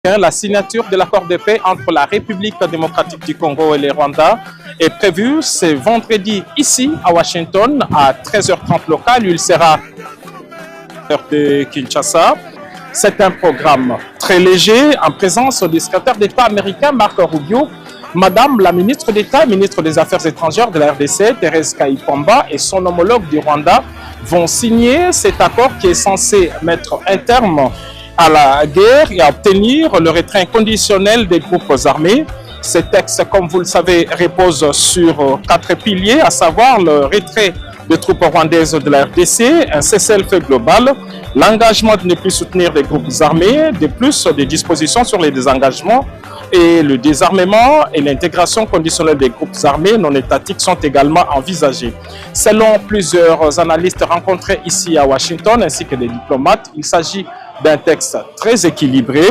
La signature de l'accord de paix entre la République démocratique du Congo et le Rwanda est prévue ce vendredi ici à Washington à 13h30 local. Il sera de Kinshasa. C'est un programme très léger en présence du secrétaire d'État américain Marc Rubio, Madame la ministre d'État, ministre des Affaires étrangères de la RDC, Thérèse Kayikwamba, et son homologue du Rwanda vont signer cet accord qui est censé mettre un terme à la guerre et à obtenir le retrait inconditionnel des groupes armés. Ce texte, comme vous le savez, repose sur 4 piliers, à savoir le retrait des troupes rwandaises de la RDC, un cessez-le-feu global, l'engagement de ne plus soutenir des groupes armés, de plus des dispositions sur les désengagements et le désarmement et l'intégration conditionnelle des groupes armés non étatiques sont également envisagés. Selon plusieurs analystes rencontrés ici à Washington ainsi que des diplomates, il s'agit d'un texte très équilibré.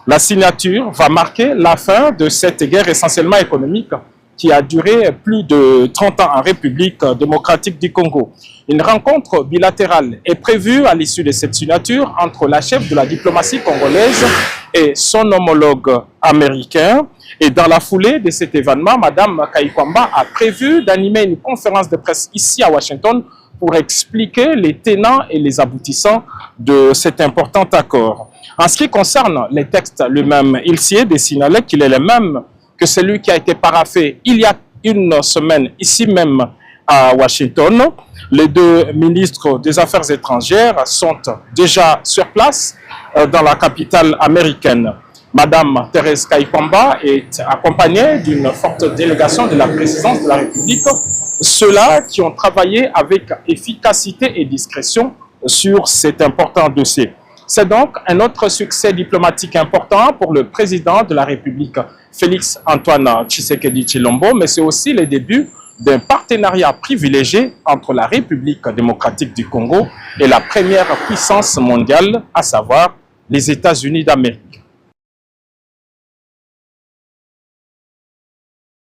La signature va marquer la fin de cette guerre essentiellement économique qui a duré plus de 30 ans en République démocratique du Congo. Une rencontre bilatérale est prévue à l'issue de cette signature entre la chef de la diplomatie congolaise et son homologue américain. Et dans la foulée de cet événement, Madame Kayikwamba a prévu d'animer une conférence de presse ici à Washington pour expliquer les tenants et les aboutissants de cet important accord. En ce qui concerne les textes lui-même, il s'y est signalé qu'il est le même que celui qui a été paraphé il y a une semaine ici même à Washington. Les 2 ministres des Affaires étrangères sont déjà sur place dans la capitale américaine. Madame Thérèse Kayikwamba est accompagnée d'une forte délégation de la présidence de la République, ceux-là qui ont travaillé avec efficacité et discrétion sur cet important dossier. C'est donc un autre succès diplomatique important pour le président de la République, Félix Antoine Tshisekedi Tshilombo, mais c'est aussi le début d'un partenariat privilégié entre la République démocratique du Congo et la première puissance mondiale, à savoir les États-Unis d'Amérique.